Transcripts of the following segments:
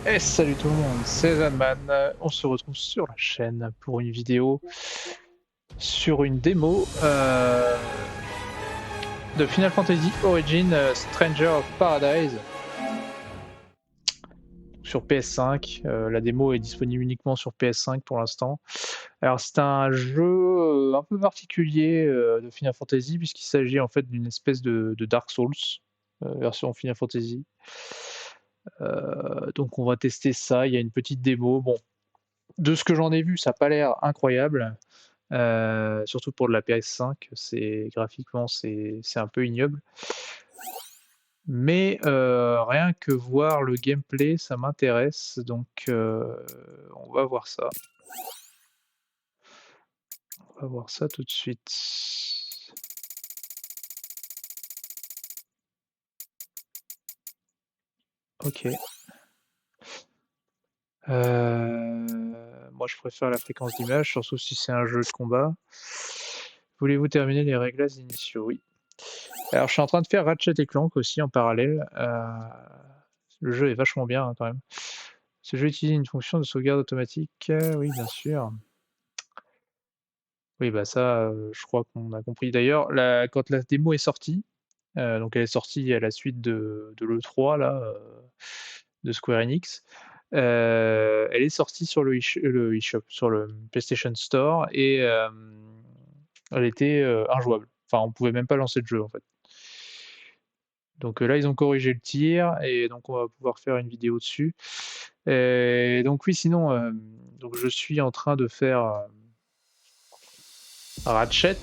Et salut tout le monde, c'est Zanman. On se retrouve sur la chaîne pour une vidéo sur une démo de Final Fantasy Origin Stranger of Paradise sur PS5. La démo est disponible uniquement sur PS5 pour l'instant. Alors c'est un jeu un peu particulier de Final Fantasy puisqu'il s'agit en fait d'une espèce de Dark Souls version Final Fantasy. Donc on va tester ça, il y a une petite démo. Bon, de ce que j'en ai vu, ça n'a pas l'air incroyable, surtout pour de la PS5, graphiquement, c'est un peu ignoble. Mais rien que voir le gameplay, ça m'intéresse, donc on va voir ça. On va voir ça tout de suite. OK. Moi je préfère la fréquence d'image, surtout si c'est un jeu de combat. Voulez-vous terminer les réglages initiaux? Oui. Alors je suis en train de faire Ratchet& Clank aussi en parallèle, le jeu est vachement bien, hein, quand même. Ce jeu utilise une fonction de sauvegarde automatique, oui bien sûr. Oui bah ça, je crois qu'on a compris. D'ailleurs quand la démo est sortie, donc elle est sortie à la suite de l'E3 là, de Square Enix, elle est sortie sur le eShop, sur le PlayStation Store et elle était, injouable. Enfin on pouvait même pas lancer le jeu en fait. Donc là, ils ont corrigé le tir et donc on va pouvoir faire une vidéo dessus. Et donc oui, sinon, donc je suis en train de faire, Ratchet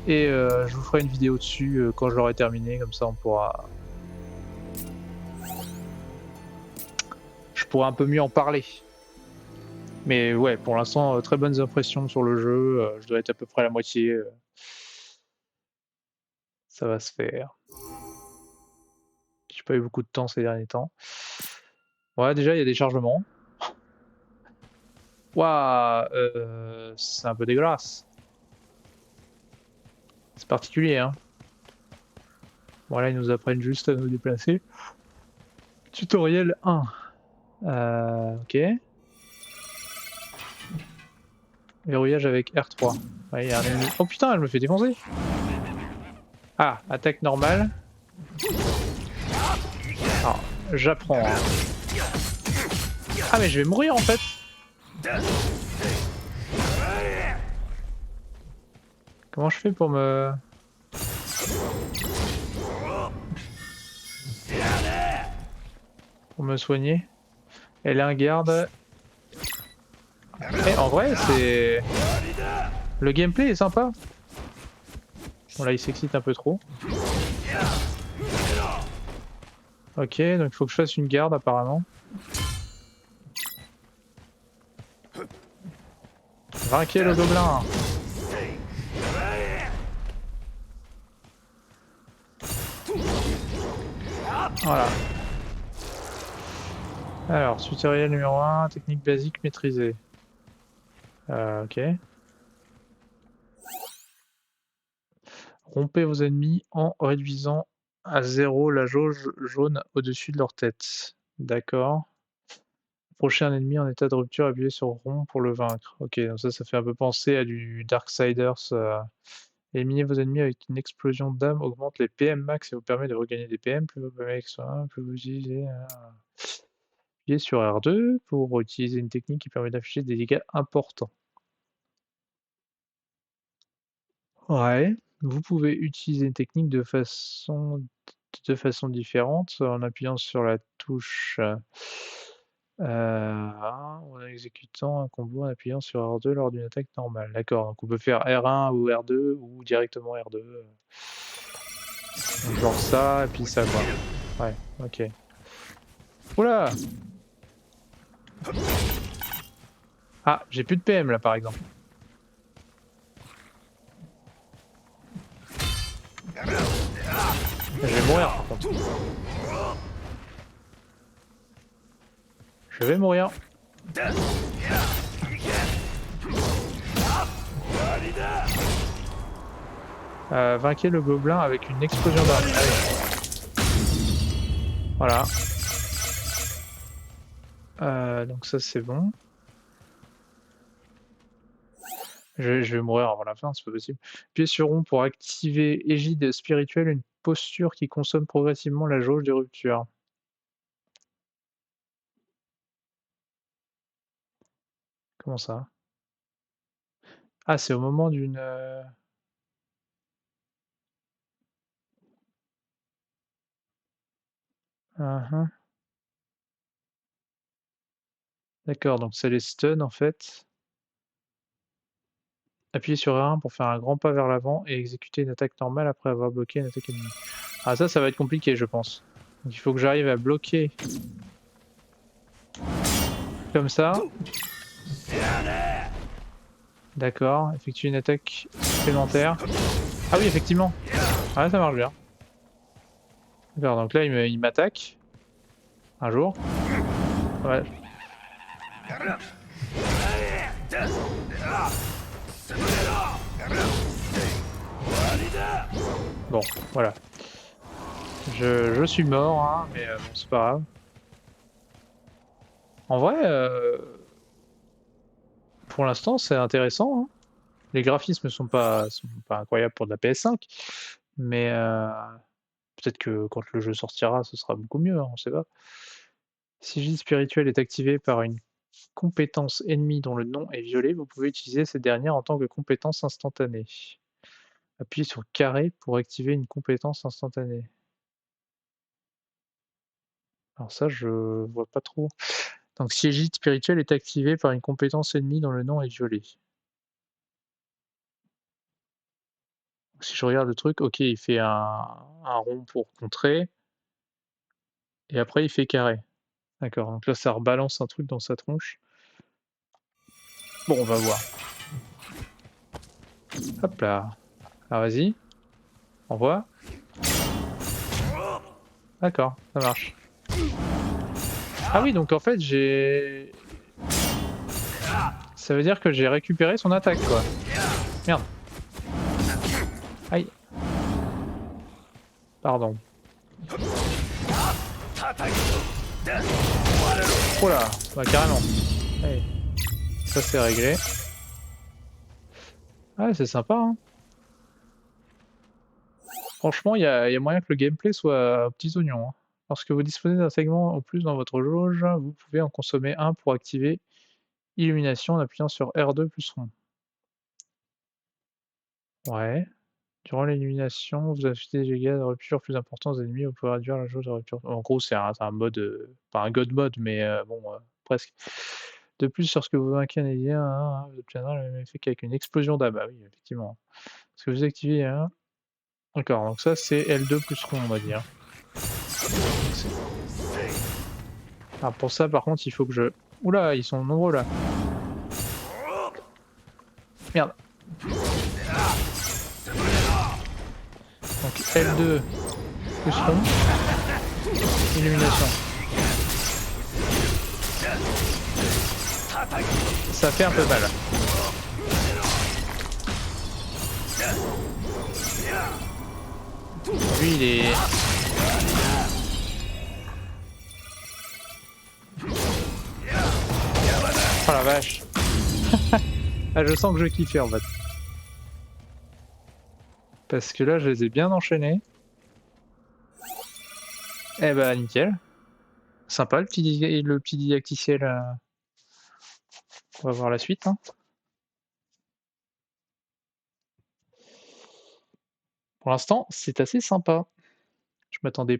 et je vous ferai une vidéo dessus, quand je l'aurai terminé, comme ça je pourrai un peu mieux en parler. Mais ouais, pour l'instant, très bonnes impressions sur le jeu, je dois être à peu près à la moitié, ça va se faire. J'ai pas eu beaucoup de temps ces derniers temps. Ouais, déjà, il y a des chargements. Waouh! C'est un peu dégueulasse. C'est particulier, hein. Voilà, ils nous apprennent juste à nous déplacer. Tutoriel 1. OK. Verrouillage avec R3. Ouais, il y a un ennemi. Oh putain, elle me fait défoncer. Ah, attaque normale. Alors, j'apprends, hein. Ah mais je vais mourir en fait. Comment je fais pour me soigner? Elle est un garde. En vrai, c'est... Le gameplay est sympa. Bon là, il s'excite un peu trop. OK, donc il faut que je fasse une garde apparemment. Vainquez le gobelin. Voilà. Alors, tutoriel numéro 1, technique basique maîtrisée. OK. Rompez vos ennemis en réduisant à 0 la jauge jaune au-dessus de leur tête. D'accord. Approchez un ennemi en état de rupture, appuyez sur rond pour le vaincre. OK, donc ça fait un peu penser à du Darksiders. Éliminez vos ennemis avec une explosion d'âme, augmente les PM max et vous permet de regagner des PM. Plus vous PM avec soi, plus vous utilisez. Appuyez sur R2 pour utiliser une technique qui permet d'afficher des dégâts importants. Ouais, vous pouvez utiliser une technique de façon différente en appuyant sur la touche, en exécutant un combo en appuyant sur R2 lors d'une attaque normale. D'accord, donc on peut faire R1 ou R2 ou directement R2, donc genre ça et puis ça quoi. Ouais, OK. Ouh là! Ah, j'ai plus de PM là par exemple. Je vais mourir par contre. Je vais mourir. Vainquez le gobelin avec une explosion d'arme. Allez. Voilà. Donc ça c'est bon. Je vais mourir avant la fin, c'est pas possible. Appuyez sur rond pour activer égide spirituelle, une posture qui consomme progressivement la jauge des ruptures. Comment ça? Ah, c'est au moment d'une, Hein, hein. D'accord, donc ça les stun en fait. Appuyez sur R1 pour faire un grand pas vers l'avant et exécuter une attaque normale après avoir bloqué une attaque ennemie. Ah ça va être compliqué je pense. Donc il faut que j'arrive à bloquer comme ça. D'accord, effectuer une attaque supplémentaire. Ah oui effectivement! Ah ça marche bien. D'accord, donc là il m'attaque, un jour. Ouais. Bon, voilà. Je suis mort, hein, mais bon c'est pas grave. En vrai, pour l'instant c'est intéressant, hein. Les graphismes sont pas incroyables pour de la PS5, mais peut-être que quand le jeu sortira, ce sera beaucoup mieux, hein, on sait pas. Sigil spirituel est activé par une compétence ennemie dont le nom est violet, vous pouvez utiliser cette dernière en tant que compétence instantanée. Appuyez sur carré pour activer une compétence instantanée. Alors ça, je vois pas trop. Donc si Égide spirituel est activé par une compétence ennemie dont le nom est violet. Si je regarde le truc, OK, il fait un rond pour contrer et après il fait carré. D'accord, donc là ça rebalance un truc dans sa tronche. Bon, on va voir. Hop là. Ah vas-y, envoie. D'accord, ça marche. Ah oui, donc en fait j'ai ça veut dire que j'ai récupéré son attaque quoi. Merde. Aïe, pardon. Oh là, bah carrément. Allez, ça c'est réglé. Ouais, c'est sympa, hein. Franchement, il y a moyen que le gameplay soit aux petits oignons, hein. Lorsque vous disposez d'un segment en plus dans votre jauge, vous pouvez en consommer un pour activer illumination en appuyant sur R2 plus rond. Ouais. Durant l'élimination, vous ajoutez des dégâts de rupture plus importants aux ennemis, vous pouvez réduire la jauge de rupture. En gros, c'est un mode, pas un god mode, mais bon, presque. De plus, lorsque vous vainquez un alien, vous obtiendrez le même effet qu'avec une explosion d'âme. Ah oui, effectivement. Parce que vous activez un d'accord, donc ça c'est L2 plus rond, on va dire. C'est pour ça, par contre, il faut que je ouh là, ils sont nombreux là. Merde. Donc L2 plus rond, illumination. Ça fait un peu mal. Lui, il est oh la vache. Ah, je sens que je kiffais en fait. Parce que là, je les ai bien enchaînés. Eh bah nickel. Sympa le petit didacticiel. On va voir la suite, hein. Pour l'instant, c'est assez sympa. Je m'attendais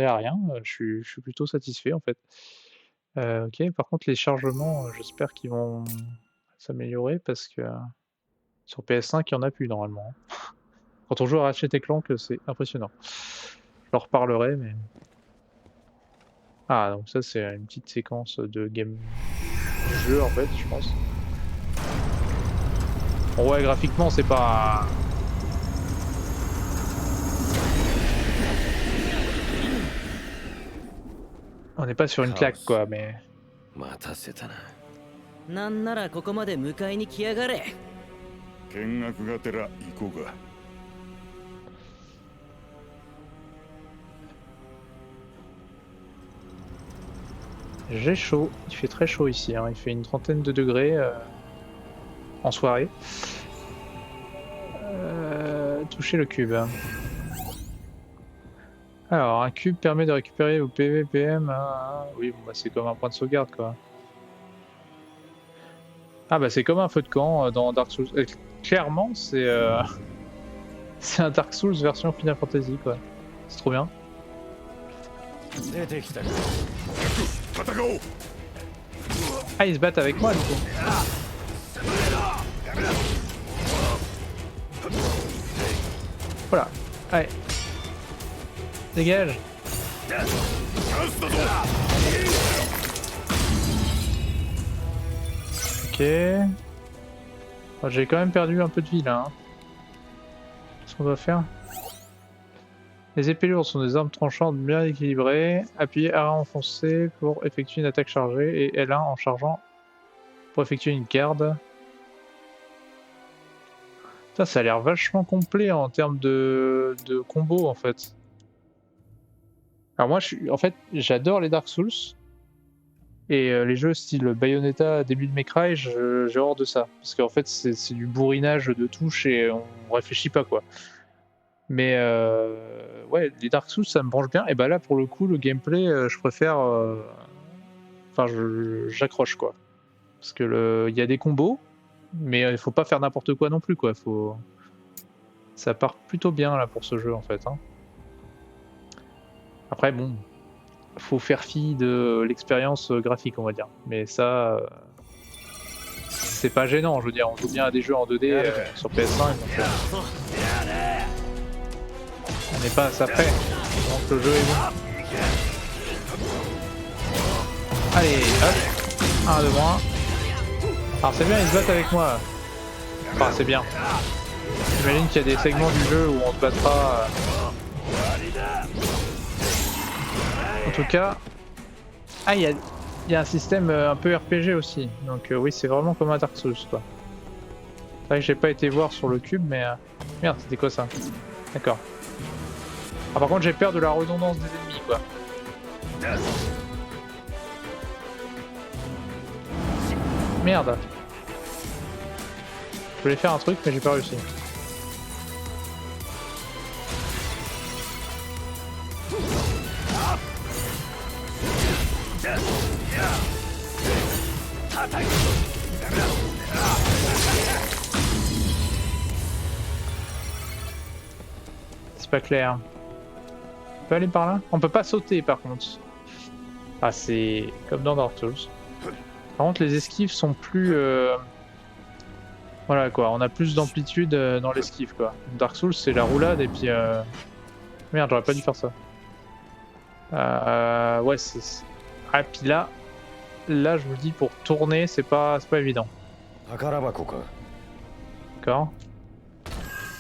à rien, je suis plutôt satisfait en fait. OK, par contre les chargements, j'espère qu'ils vont s'améliorer parce que sur PS5 il y en a plus normalement, hein. Quand on joue à Ratchet& et Clank, c'est impressionnant. Je leur reparlerai mais ah donc ça c'est une petite séquence de game du jeu en fait, je pense. Bon ouais, graphiquement c'est pas on n'est pas sur une claque カオス quoi, mais 待たせたな。なんならここまで迎えに来やがれ。見学がてら行こうか。J'ai chaud, il fait très chaud ici, hein. Il fait une trentaine de degrés en soirée. Toucher le cube. Alors, un cube permet de récupérer au PVPM. Oui, bon, bah, c'est comme un point de sauvegarde quoi. Ah bah c'est comme un feu de camp dans Dark Souls. Clairement, c'est c'est un Dark Souls version Final Fantasy quoi. C'est trop bien. 出てきたか。戦おう。 Ah, ils se battent avec moi du coup. Voilà. Allez. Dégage. チャンスだぞ。 Ok. Oh, j'ai quand même perdu un peu de vie là. Hein. Qu'est-ce qu'on doit faire? Les épées lourdes sont des armes tranchantes bien équilibrées. Appuyez R1 enfoncé pour effectuer une attaque chargée et L1 en chargeant pour effectuer une garde. Putain, ça a l'air vachement complet en termes de combo en fait. Alors moi, en fait, j'adore les Dark Souls. Et les jeux style Bayonetta, Devil May Cry, j'ai horreur de ça. Parce qu'en fait, c'est du bourrinage de touches et on réfléchit pas quoi. Mais ouais, les Dark Souls, ça me branche bien. Et bah là, pour le coup, le gameplay, je préfère. Enfin, j'accroche quoi. Parce que il y a des combos, mais il faut pas faire n'importe quoi non plus quoi. Ça part plutôt bien là pour ce jeu en fait. Hein. Après, bon, faut faire fi de l'expérience graphique, on va dire. Mais ça, c'est pas gênant. Je veux dire, on joue bien à des jeux en 2D sur PS5. Donc, on n'est pas à ça près. Donc le jeu est bon. Allez, hop, un de moins. Alors c'est bien, ils se battent avec moi. Enfin, c'est bien. J'imagine qu'il y a des segments du jeu où on se battra. En tout cas, ah, il y a un système un peu RPG aussi. Donc oui, c'est vraiment comme un Dark Souls quoi. C'est vrai que j'ai pas été voir sur le cube, mais merde, c'était quoi ça? D'accord. Ah, par contre, j'ai peur de la redondance des ennemis quoi. Merde. Je voulais faire un truc, mais j'ai pas réussi. C'est pas clair. On peut aller par là? On peut pas sauter par contre. Ah, c'est comme dans Dark Souls. Par contre, les esquives sont plus... Voilà quoi, on a plus d'amplitude dans l'esquive quoi. Dark Souls, c'est la roulade et puis... Merde, j'aurais pas dû faire ça. Ouais, c'est... Ah, puis là, je vous dis, pour tourner, c'est pas évident. 宝箱か。 D'accord.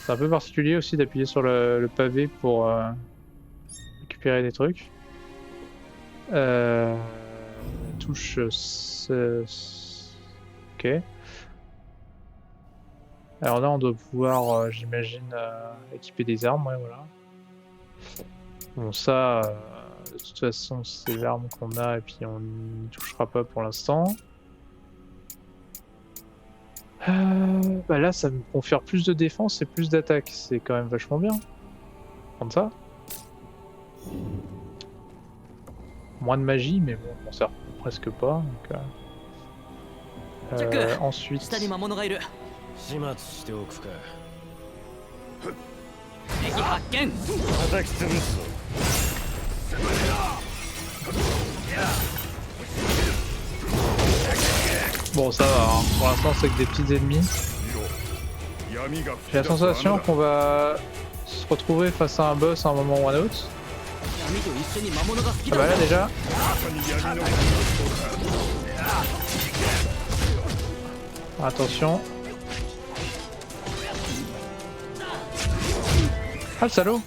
C'est un peu particulier aussi d'appuyer sur le pavé pour récupérer des trucs. Touche... Ok. Alors là, on doit pouvoir, j'imagine, équiper des armes, ouais, voilà. Bon, ça, de toute façon, c'est l'arme qu'on a et puis on n'y touchera pas pour l'instant. Bah là, ça me confère plus de défense et plus d'attaque. C'est quand même vachement bien. Prendre ça. Moins de magie, mais bon, on s'en sert presque pas. Donc, ensuite... 下に魔物がいる。始末しておくか。敵発見。叩き潰すぞ。 Bon, ça va, hein. Pour l'instant, c'est que des petits ennemis. J'ai la sensation qu'on va se retrouver face à un boss à un moment ou à un autre. 闇と一緒に魔物が好き Ah だ。 bah là, déjà. Attention. Ah, le salaud!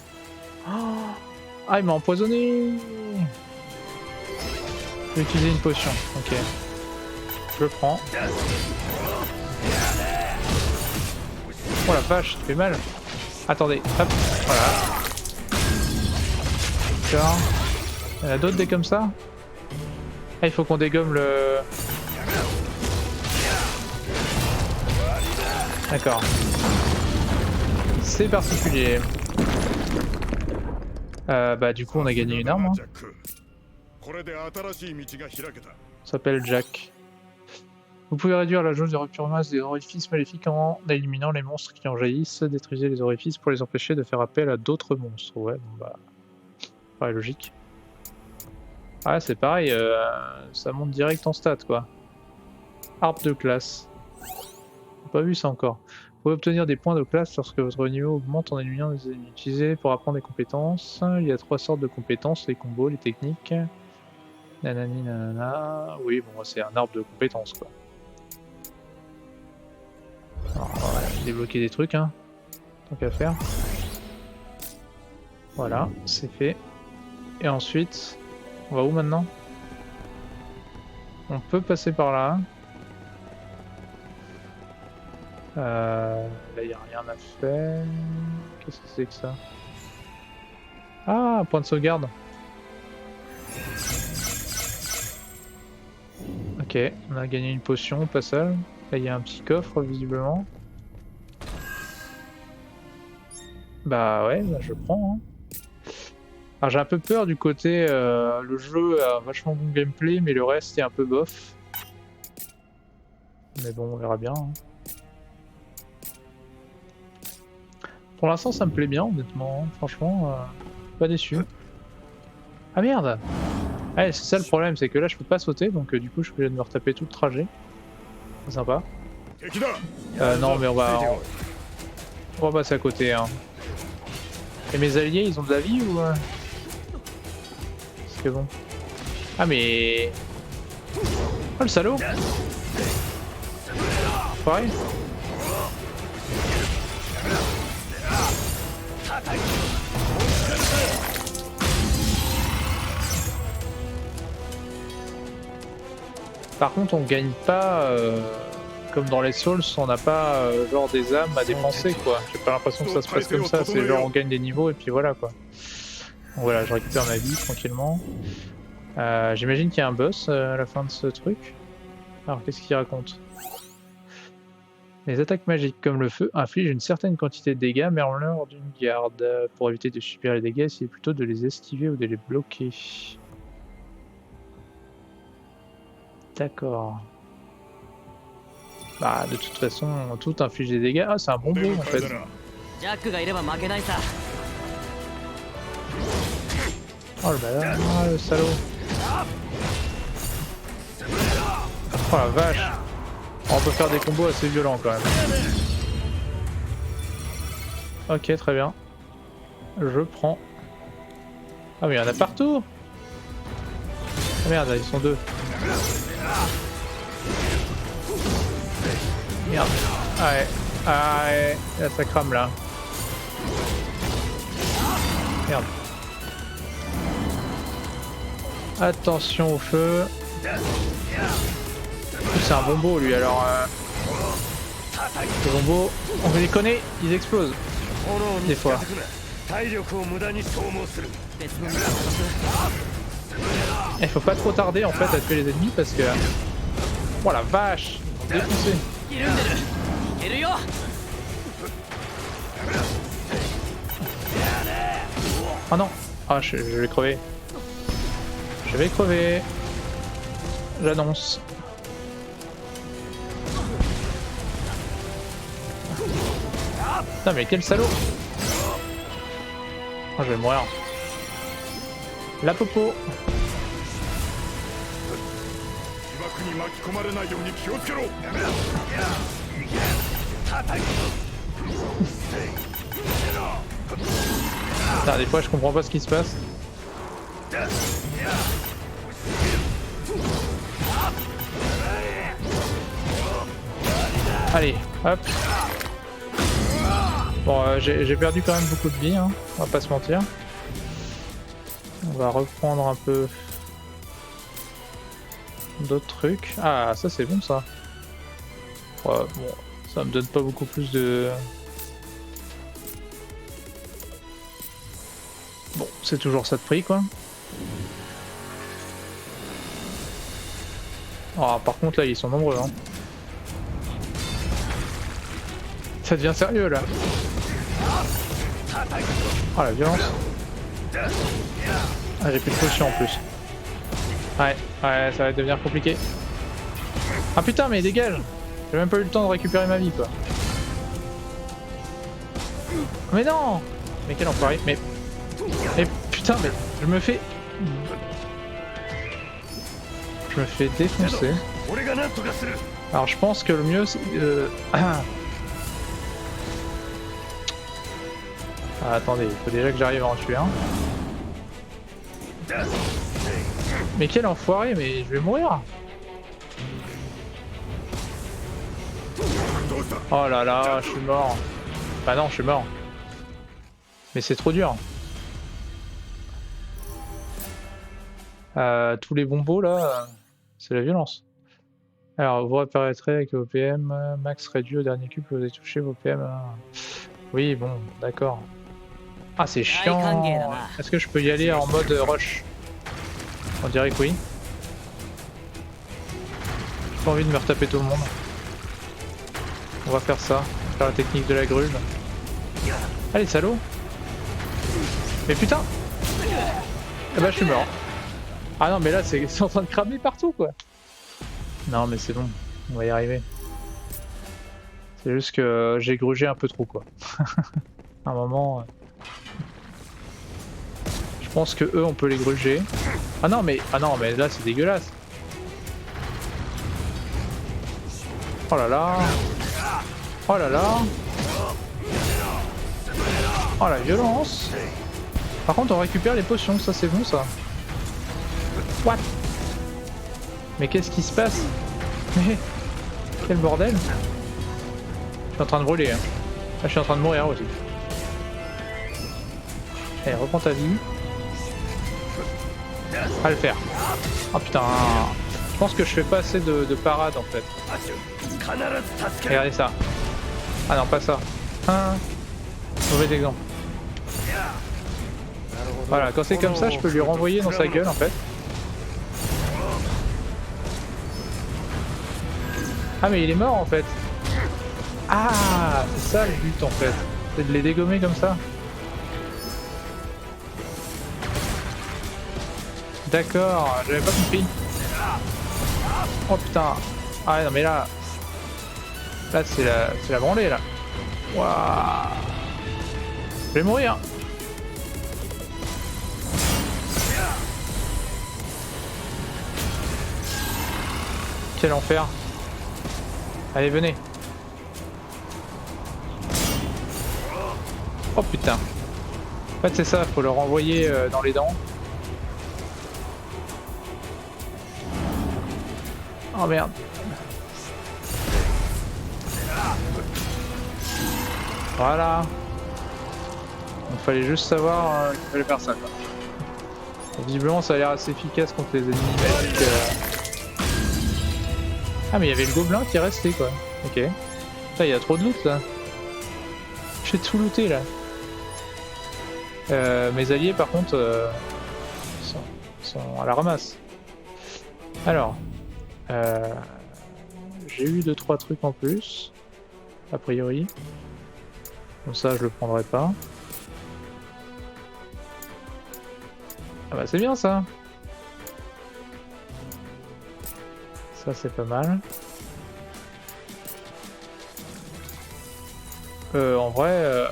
Ah, il m'a empoisonné! Je vais utiliser une potion, ok. Je le prends. Oh la vache, ça fait mal! Attendez, hop, voilà. D'accord. Il y en a d'autres des comme ça? Ah, il faut qu'on dégomme le... D'accord. C'est particulier. Bah du coup on a gagné une arme. Hein. これで新しい道が開けた。 Ça s'appelle Jack. Vous pouvez réduire la jauge de rupture masse des orifices maléfiques en éliminant les monstres qui en jaillissent. Détruisez les orifices pour les empêcher de faire appel à d'autres monstres. Ouais, bon bah... paraît logique. Ah c'est pareil, ça monte direct en stat quoi. Arbre de classe. J'ai pas vu ça encore. Vous pouvez obtenir des points de classe lorsque votre niveau augmente en éliminant les ennemis utilisés pour apprendre des compétences. Il y a 3 sortes de compétences, les combos, les techniques. Nanani nanana. Oui bon c'est un arbre de compétences quoi. Alors, on va débloquer des trucs hein. Tant qu'à faire. Voilà, c'est fait. Et ensuite, on va où maintenant? On peut passer par là. Là, il n'y a rien à faire. Qu'est-ce que c'est que ça? Ah, point de sauvegarde. Ok, on a gagné une potion au passage. Là, il y a un petit coffre, visiblement. Bah ouais, bah, je prends. Hein. Alors j'ai un peu peur du côté, le jeu a vachement bon gameplay, mais le reste est un peu bof. Mais bon, on verra bien. Hein. Pour l'instant, ça me plaît bien, honnêtement. Hein. Franchement, pas déçu. Ah merde! Ouais, c'est ça le problème, c'est que là je peux pas sauter, donc du coup je suis obligé de me retaper tout le trajet. C'est sympa. Non, mais on va passer à côté. Hein. Et mes alliés, ils ont de la vie ou... Parce que bon... Ah mais... Oh le salaud! Pareil. Par contre on gagne pas... Comme dans les Souls, on n'a pas genre des âmes à dépenser quoi. J'ai pas l'impression que ça se passe comme ça, c'est genre on gagne des niveaux et puis voilà quoi. Donc voilà, je récupère ma vie tranquillement. J'imagine qu'il y a un boss à la fin de ce truc. Alors qu'est-ce qu'il raconte? Les attaques magiques comme le feu infligent une certaine quantité de dégâts mais en lors d'une garde. Pour éviter de subir les dégâts, essayez plutôt de les esquiver ou de les bloquer. D'accord. Bah de toute façon, tout inflige des dégâts. Ah c'est un bonbon en fait. Oh le bâtard, oh, le salaud. Oh la vache. On peut faire des combos assez violents quand même. Ok très bien. Je prends. Ah mais il y en a partout. Ah merde, ils sont deux. Merde. Ah ouais. Ah ouais. Là ça crame là. Merde. Attention au feu. C'est un bombo lui alors. Les bombos, on les connaît, ils explosent. Des fois. Il faut pas trop tarder en fait à tuer les ennemis parce que... Oh la vache, défoncé. Oh non. Ah je vais crever. Je vais crever. J'annonce. Putain mais quel salaud. Oh je vais mourir. La popo. Putain, des fois je comprends pas ce qui se passe. Allez, hop. Bon, j'ai perdu quand même beaucoup de vie, hein, on va pas se mentir. On va reprendre un peu d'autres trucs. Ah, ça c'est bon ça. Ouais, bon, ça me donne pas beaucoup plus de... Bon, c'est toujours ça de prix quoi. Oh, par contre là ils sont nombreux hein. Ça devient sérieux là. Oh la violence. Ah j'ai plus de potions en plus. Ouais, ouais ça va devenir compliqué. Ah putain mais dégage. J'ai même pas eu le temps de récupérer ma vie quoi. Mais non. Mais quel enfoiré. Mais putain mais je me fais défoncer. Alors je pense que le mieux c'est... Ah, attendez, il faut déjà que j'arrive à en tuer un. Mais quel enfoiré, mais je vais mourir. Oh là là, je suis mort. Bah non, je suis mort. Mais c'est trop dur. Tous les bombos là, c'est la violence. Alors, vous apparaîtrez avec vos PM, max réduit au dernier cube que vous avez touché vos PM. Oui, bon, d'accord. Ah, c'est chiant. Est-ce que je peux y aller en mode rush? On dirait que oui. J'ai pas envie de me retaper tout le monde. On va faire ça. Faire la technique de la grue. Allez, salaud. Mais putain. Eh bah, je suis mort. Ah non, mais là, c'est en train de cramer partout, quoi. Non, mais c'est bon. On va y arriver. C'est juste que j'ai grugé un peu trop, quoi. À un moment... Je pense que eux on peut les gruger. Ah non mais là c'est dégueulasse. Oh là là. Oh là là. Oh la violence. Par contre on récupère les potions, ça c'est bon ça. What? Mais qu'est-ce qui se passe? Mais quel bordel. Je suis en train de brûler hein. Là je suis en train de mourir aussi. Allez reprends ta vie. À le faire. Oh putain. Je pense que je fais pas assez de parade en fait. Regardez ça. Ah non pas ça. Ah. Mauvais exemple. Voilà, quand c'est comme ça je peux lui renvoyer dans sa gueule en fait. Ah mais il est mort en fait. Ah c'est ça le but en fait. C'est de les dégommer comme ça. D'accord, j'avais pas compris. Oh putain. Ah non mais là... Là c'est la branlée là. Waouh. Je vais mourir. Quel enfer. Allez venez. Oh putain. En fait c'est ça, faut le renvoyer dans les dents. Oh merde. Voilà. Il fallait juste savoir qu'il fallait faire ça quoi. Visiblement ça a l'air assez efficace contre les ennemis magiques. Ah mais il y avait le gobelin qui restait quoi. Ok. Putain il y a trop de loot là. J'ai tout looté là. Mes alliés par contre sont à la ramasse. Alors. J'ai eu 2-3 trucs en plus, a priori. Comme ça, je le prendrai pas. Ah bah c'est bien ça. Ça c'est pas mal. En vrai,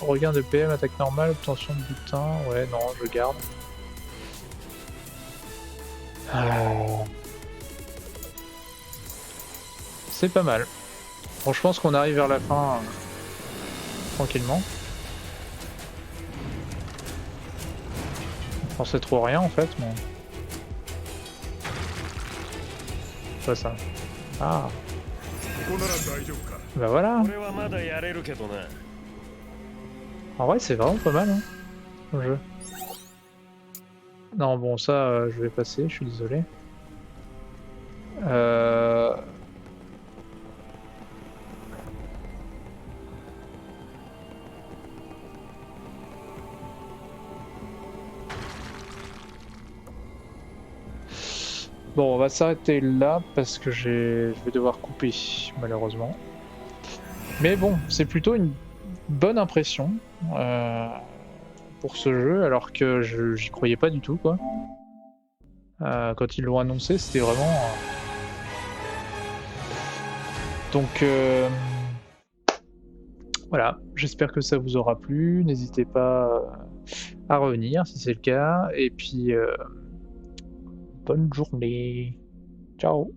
regain de PM, attaque normale, obtention de butin. Ouais, non, je garde. C'est pas mal. Bon, je pense qu'on arrive vers la fin tranquillement. Je pensais trop rien en fait, mais... Pas ça. Ah. Bah voilà. En vrai c'est vraiment pas mal hein, le jeu. Non bon ça je vais passer, je suis désolé. Bon, on va s'arrêter là parce que je vais devoir couper, malheureusement. Mais bon, c'est plutôt une bonne impression pour ce jeu, alors que j'y croyais pas du tout, quoi. Quand ils l'ont annoncé, c'était vraiment... Donc, voilà, j'espère que ça vous aura plu. N'hésitez pas à revenir si c'est le cas. Et puis, bonne journée. Ciao.